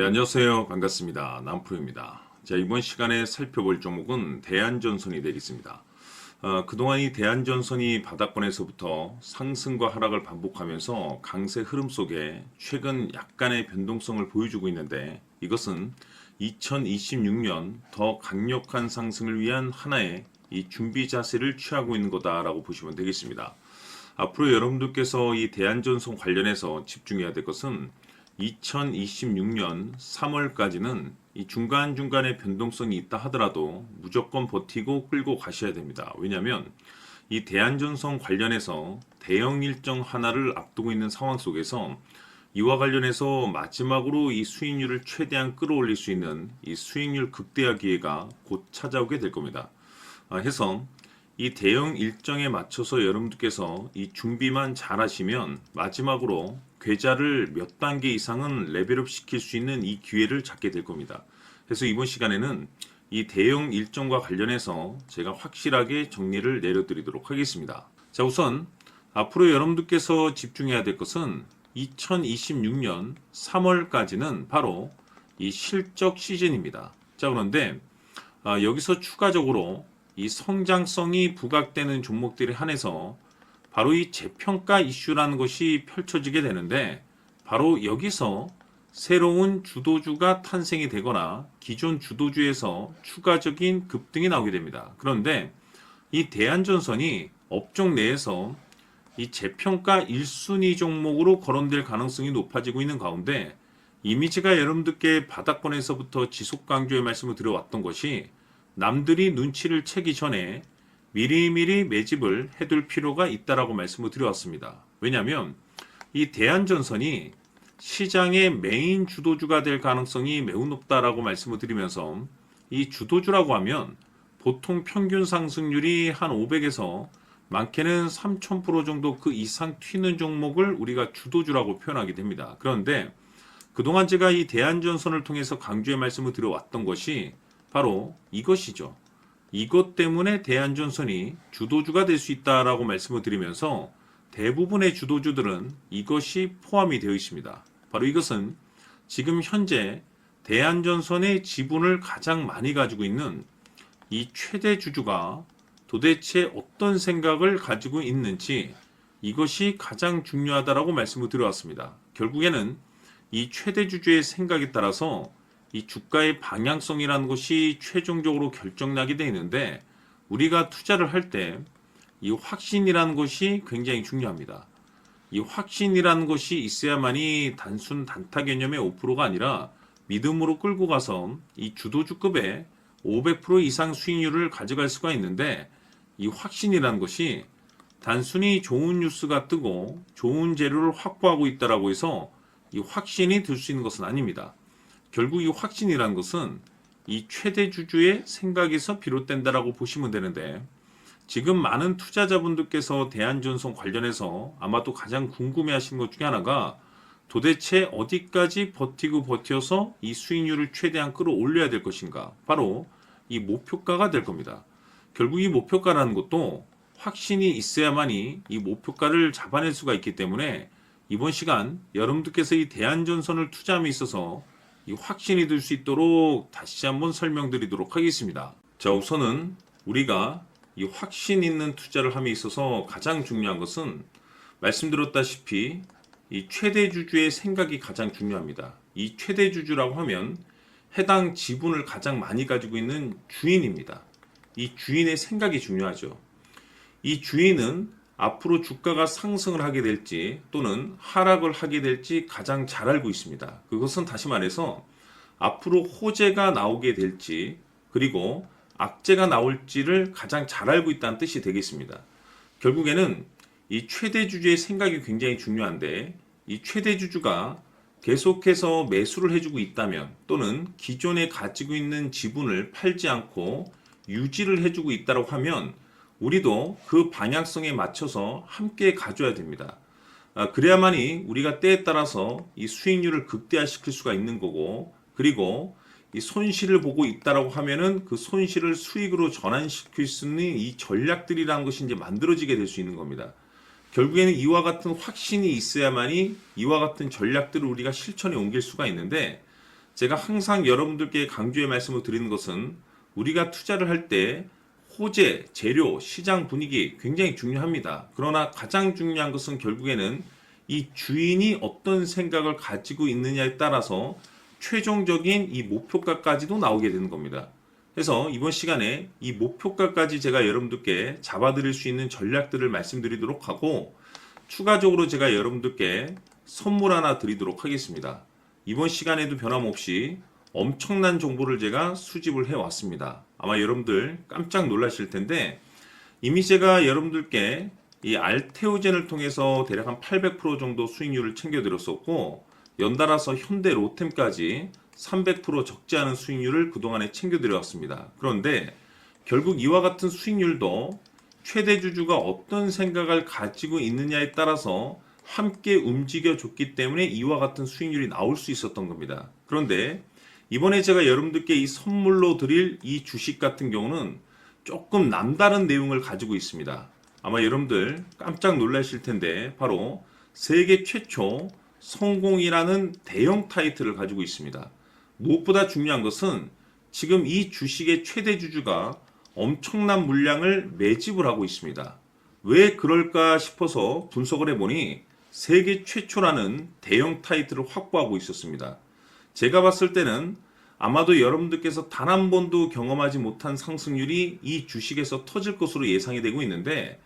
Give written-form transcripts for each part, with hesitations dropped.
안녕하세요. 반갑습니다. 남프로입니다. 자, 이번 시간에 살펴볼 종목은 대한전선이 되겠습니다. 그동안 이 대한전선이 바닥권에서부터 상승과 하락을 반복하면서 강세 흐름 속에 최근 약간의 변동성을 보여주고 있는데, 이것은 2026년 더 강력한 상승을 위한 하나의 이 준비 자세를 취하고 있는 거다라고 보시면 되겠습니다. 앞으로 여러분들께서 이 대한전선 관련해서 집중해야 될 것은 2026년 3월까지는 이 중간중간에 변동성이 있다 하더라도 무조건 버티고 끌고 가셔야 됩니다. 왜냐하면 이 대한전선 관련해서 대형 일정 하나를 앞두고 있는 상황 속에서 이와 관련해서 마지막으로 이 수익률을 최대한 끌어올릴 수 있는 이 수익률 극대화 기회가 곧 찾아오게 될 겁니다. 해서 이 대형 일정에 맞춰서 여러분들께서 이 준비만 잘 하시면 마지막으로 계좌를 몇 단계 이상은 레벨업 시킬 수 있는 이 기회를 잡게 될 겁니다. 그래서 이번 시간에는 이 대형 일정과 관련해서 제가 확실하게 정리를 내려드리도록 하겠습니다. 자, 우선 앞으로 여러분들께서 집중해야 될 것은 2026년 3월까지는 바로 이 실적 시즌입니다. 자, 그런데 여기서 추가적으로 이 성장성이 부각되는 종목들에 한해서 바로 이 재평가 이슈라는 것이 펼쳐지게 되는데, 바로 여기서 새로운 주도주가 탄생이 되거나 기존 주도주에서 추가적인 급등이 나오게 됩니다. 그런데 이 대한전선이 업종 내에서 이 재평가 1순위 종목으로 거론될 가능성이 높아지고 있는 가운데, 이미지가 여러분들께 바닥권에서부터 지속 강조의 말씀을 드려왔던 것이 남들이 눈치를 채기 전에 미리미리 매집을 해둘 필요가 있다라고 말씀을 드려왔습니다. 왜냐하면 이 대한전선이 시장의 메인 주도주가 될 가능성이 매우 높다라고 말씀을 드리면서, 이 주도주라고 하면 보통 평균 상승률이 한 500에서 많게는 3000% 정도 그 이상 튀는 종목을 우리가 주도주라고 표현하게 됩니다. 그런데 그동안 제가 이 대한전선을 통해서 강조의 말씀을 드려왔던 것이 바로 이것이죠. 이것 때문에 대한전선이 주도주가 될 수 있다라고 말씀을 드리면서 대부분의 주도주들은 이것이 포함이 되어 있습니다. 바로 이것은 지금 현재 대한전선의 지분을 가장 많이 가지고 있는 이 최대 주주가 도대체 어떤 생각을 가지고 있는지, 이것이 가장 중요하다라고 말씀을 드려왔습니다. 결국에는 이 최대 주주의 생각에 따라서 이 주가의 방향성이라는 것이 최종적으로 결정나게 되어 있는데, 우리가 투자를 할 때 이 확신이라는 것이 굉장히 중요합니다. 이 확신이라는 것이 있어야만이 단순 단타 개념의 5%가 아니라 믿음으로 끌고 가서 이 주도주급의 500% 이상 수익률을 가져갈 수가 있는데, 이 확신이라는 것이 단순히 좋은 뉴스가 뜨고 좋은 재료를 확보하고 있다라고 해서 이 확신이 들 수 있는 것은 아닙니다. 결국 이 확신이라는 것은 이 최대 주주의 생각에서 비롯된다라고 보시면 되는데, 지금 많은 투자자분들께서 대한전선 관련해서 아마도 가장 궁금해하시는 것 중에 하나가 도대체 어디까지 버티고 버텨서 이 수익률을 최대한 끌어올려야 될 것인가, 바로 이 목표가가 될 겁니다. 결국 이 목표가라는 것도 확신이 있어야만이 이 목표가를 잡아낼 수가 있기 때문에, 이번 시간 여러분들께서 이 대한전선을 투자함에 있어서 이 확신이 들 수 있도록 다시 한번 설명드리도록 하겠습니다. 자, 우선은 우리가 이 확신 있는 투자를 함에 있어서 가장 중요한 것은 말씀드렸다시피 이 최대 주주의 생각이 가장 중요합니다. 이 최대 주주라고 하면 해당 지분을 가장 많이 가지고 있는 주인입니다. 이 주인의 생각이 중요하죠. 이 주인은 앞으로 주가가 상승을 하게 될지 또는 하락을 하게 될지 가장 잘 알고 있습니다. 그것은 다시 말해서 앞으로 호재가 나오게 될지 그리고 악재가 나올지를 가장 잘 알고 있다는 뜻이 되겠습니다. 결국에는 이 최대 주주의 생각이 굉장히 중요한데, 이 최대 주주가 계속해서 매수를 해주고 있다면 또는 기존에 가지고 있는 지분을 팔지 않고 유지를 해주고 있다고 하면 우리도 그 방향성에 맞춰서 함께 가져야 됩니다. 그래야만이 우리가 때에 따라서 이 수익률을 극대화시킬 수가 있는 거고, 그리고 이 손실을 보고 있다라고 하면은 그 손실을 수익으로 전환시킬 수 있는 이 전략들이라는 것이 이제 만들어지게 될 수 있는 겁니다. 결국에는 이와 같은 확신이 있어야만이 이와 같은 전략들을 우리가 실천에 옮길 수가 있는데, 제가 항상 여러분들께 강조의 말씀을 드리는 것은 우리가 투자를 할 때 호재, 재료, 시장 분위기 굉장히 중요합니다. 그러나 가장 중요한 것은 결국에는 이 주인이 어떤 생각을 가지고 있느냐에 따라서 최종적인 이 목표가까지도 나오게 되는 겁니다. 그래서 이번 시간에 이 목표가까지 제가 여러분들께 잡아드릴 수 있는 전략들을 말씀드리도록 하고, 추가적으로 제가 여러분들께 선물 하나 드리도록 하겠습니다. 이번 시간에도 변함없이 엄청난 정보를 제가 수집을 해왔습니다. 아마 여러분들 깜짝 놀라실 텐데, 이미 제가 여러분들께 이 알테오젠을 통해서 대략 한 800% 정도 수익률을 챙겨드렸었고, 연달아서 현대 로템까지 300% 적지 않은 수익률을 그동안에 챙겨드려왔습니다. 그런데 결국 이와 같은 수익률도 최대 주주가 어떤 생각을 가지고 있느냐에 따라서 함께 움직여줬기 때문에 이와 같은 수익률이 나올 수 있었던 겁니다. 그런데 이번에 제가 여러분들께 이 선물로 드릴 이 주식 같은 경우는 조금 남다른 내용을 가지고 있습니다. 아마 여러분들 깜짝 놀라실 텐데, 바로 세계 최초 성공이라는 대형 타이틀을 가지고 있습니다. 무엇보다 중요한 것은 지금 이 주식의 최대 주주가 엄청난 물량을 매집을 하고 있습니다. 왜 그럴까 싶어서 분석을 해보니 세계 최초라는 대형 타이틀을 확보하고 있었습니다. 제가 봤을 때는 아마도 여러분들께서 단 한 번도 경험하지 못한 상승률이 이 주식에서 터질 것으로 예상이 되고 있는데,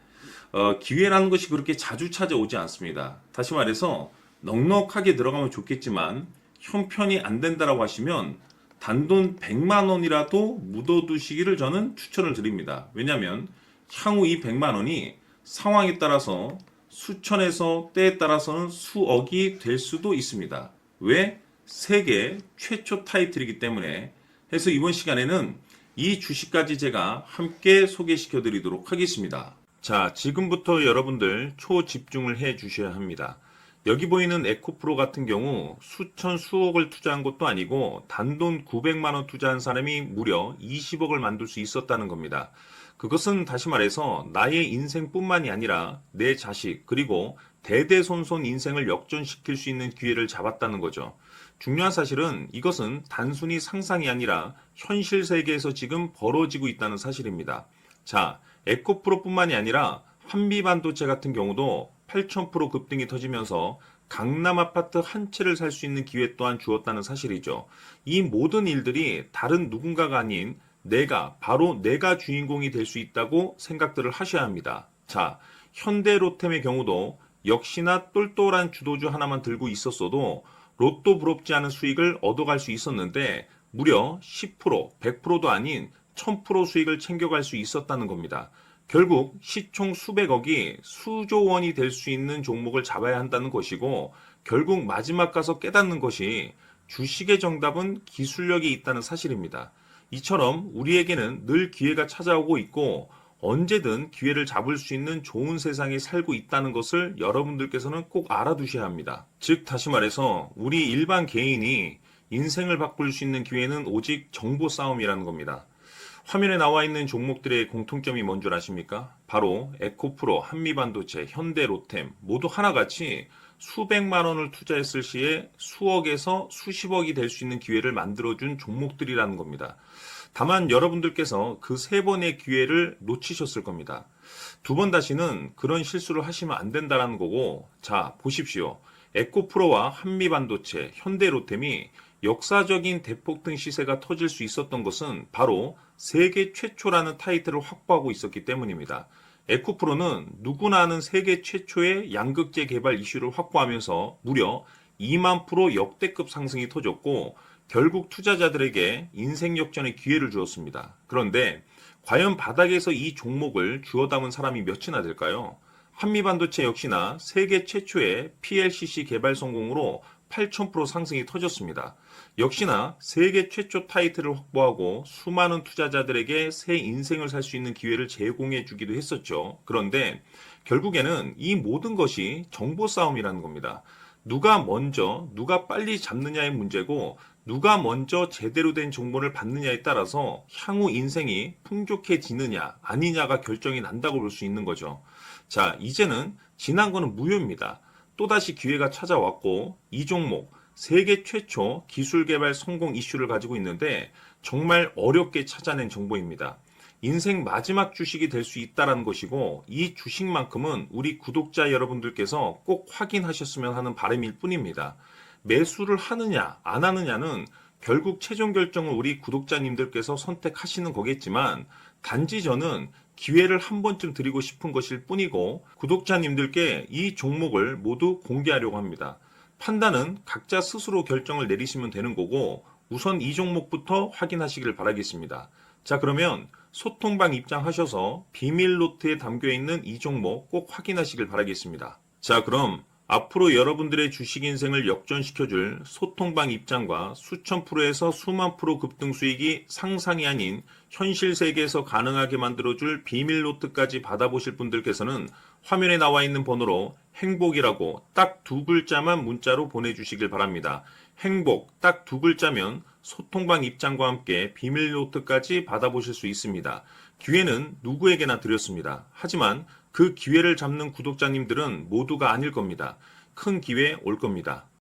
기회라는 것이 그렇게 자주 찾아오지 않습니다. 다시 말해서 넉넉하게 들어가면 좋겠지만 형편이 안 된다라고 하시면 단돈 100만 원이라도 묻어두시기를 저는 추천을 드립니다. 왜냐하면 향후 이 100만 원이 상황에 따라서 수천에서 때에 따라서는 수억이 될 수도 있습니다. 왜? 세계 최초 타이틀이기 때문에. 해서 이번 시간에는 이 주식까지 제가 함께 소개시켜 드리도록 하겠습니다. 자, 지금부터 여러분들 초집중을 해 주셔야 합니다. 여기 보이는 에코프로 같은 경우 수천 수억을 투자한 것도 아니고 단돈 900만 원 투자한 사람이 무려 20억을 만들 수 있었다는 겁니다. 그것은 다시 말해서 나의 인생뿐만이 아니라 내 자식 그리고 대대손손 인생을 역전시킬 수 있는 기회를 잡았다는 거죠. 중요한 사실은 이것은 단순히 상상이 아니라 현실 세계에서 지금 벌어지고 있다는 사실입니다. 자, 에코프로뿐만이 아니라 한미반도체 같은 경우도 8,000% 급등이 터지면서 강남 아파트 한 채를 살 수 있는 기회 또한 주었다는 사실이죠. 이 모든 일들이 다른 누군가가 아닌 바로 내가 주인공이 될 수 있다고 생각들을 하셔야 합니다. 자, 현대로템의 경우도 역시나 똘똘한 주도주 하나만 들고 있었어도 로또 부럽지 않은 수익을 얻어갈 수 있었는데 무려 10%, 100%도 아닌 1000% 수익을 챙겨갈 수 있었다는 겁니다. 결국 시총 수백억이 수조 원이 될 수 있는 종목을 잡아야 한다는 것이고, 결국 마지막 가서 깨닫는 것이 주식의 정답은 기술력이 있다는 사실입니다. 이처럼 우리에게는 늘 기회가 찾아오고 있고 언제든 기회를 잡을 수 있는 좋은 세상에 살고 있다는 것을 여러분들께서는 꼭 알아두셔야 합니다. 즉 다시 말해서 우리 일반 개인이 인생을 바꿀 수 있는 기회는 오직 정보 싸움이라는 겁니다. 화면에 나와 있는 종목들의 공통점이 뭔 줄 아십니까? 바로 에코프로, 한미반도체, 현대로템 모두 하나같이 수백만 원을 투자했을 시에 수억에서 수십억이 될 수 있는 기회를 만들어준 종목들이라는 겁니다. 다만 여러분들께서 그 세 번의 기회를 놓치셨을 겁니다. 두 번 다시는 그런 실수를 하시면 안 된다는 거고, 자 보십시오. 에코프로와 한미반도체, 현대로템이 역사적인 대폭등 시세가 터질 수 있었던 것은 바로 세계 최초라는 타이틀을 확보하고 있었기 때문입니다. 에코프로는 누구나 아는 세계 최초의 양극재 개발 이슈를 확보하면서 무려 2만 프로 역대급 상승이 터졌고 결국 투자자들에게 인생 역전의 기회를 주었습니다. 그런데 과연 바닥에서 이 종목을 주워 담은 사람이 몇이나 될까요? 한미반도체 역시나 세계 최초의 PLCC 개발 성공으로 8,000% 상승이 터졌습니다. 역시나 세계 최초 타이틀을 확보하고 수많은 투자자들에게 새 인생을 살 수 있는 기회를 제공해 주기도 했었죠. 그런데 결국에는 이 모든 것이 정보 싸움이라는 겁니다. 누가 먼저, 누가 빨리 잡느냐의 문제고 누가 먼저 제대로 된 정보를 받느냐에 따라서 향후 인생이 풍족해지느냐 아니냐가 결정이 난다고 볼 수 있는 거죠. 자, 이제는 지난 거는 무효입니다. 또다시 기회가 찾아왔고 이 종목 세계 최초 기술 개발 성공 이슈를 가지고 있는데 정말 어렵게 찾아낸 정보입니다. 인생 마지막 주식이 될 수 있다는 것이고 이 주식만큼은 우리 구독자 여러분들께서 꼭 확인하셨으면 하는 바람일 뿐입니다. 매수를 하느냐 안 하느냐는 결국 최종 결정을 우리 구독자님들께서 선택하시는 거겠지만 단지 저는 기회를 한 번쯤 드리고 싶은 것일 뿐이고 구독자님들께 이 종목을 모두 공개하려고 합니다. 판단은 각자 스스로 결정을 내리시면 되는 거고 우선 이 종목부터 확인하시길 바라겠습니다. 자, 그러면 소통방 입장하셔서 비밀 노트에 담겨 있는 이 종목 꼭 확인하시길 바라겠습니다. 자, 그럼 앞으로 여러분들의 주식 인생을 역전시켜줄 소통방 입장과 수천 프로에서 수만 프로 급등 수익이 상상이 아닌 현실 세계에서 가능하게 만들어줄 비밀 노트까지 받아보실 분들께서는 화면에 나와 있는 번호로 행복이라고 딱 두 글자만 문자로 보내주시길 바랍니다. 행복 딱 두 글자면 소통방 입장과 함께 비밀 노트까지 받아보실 수 있습니다. 기회는 누구에게나 드렸습니다. 하지만 그 기회를 잡는 구독자님들은 모두가 아닐 겁니다. 큰 기회 올 겁니다.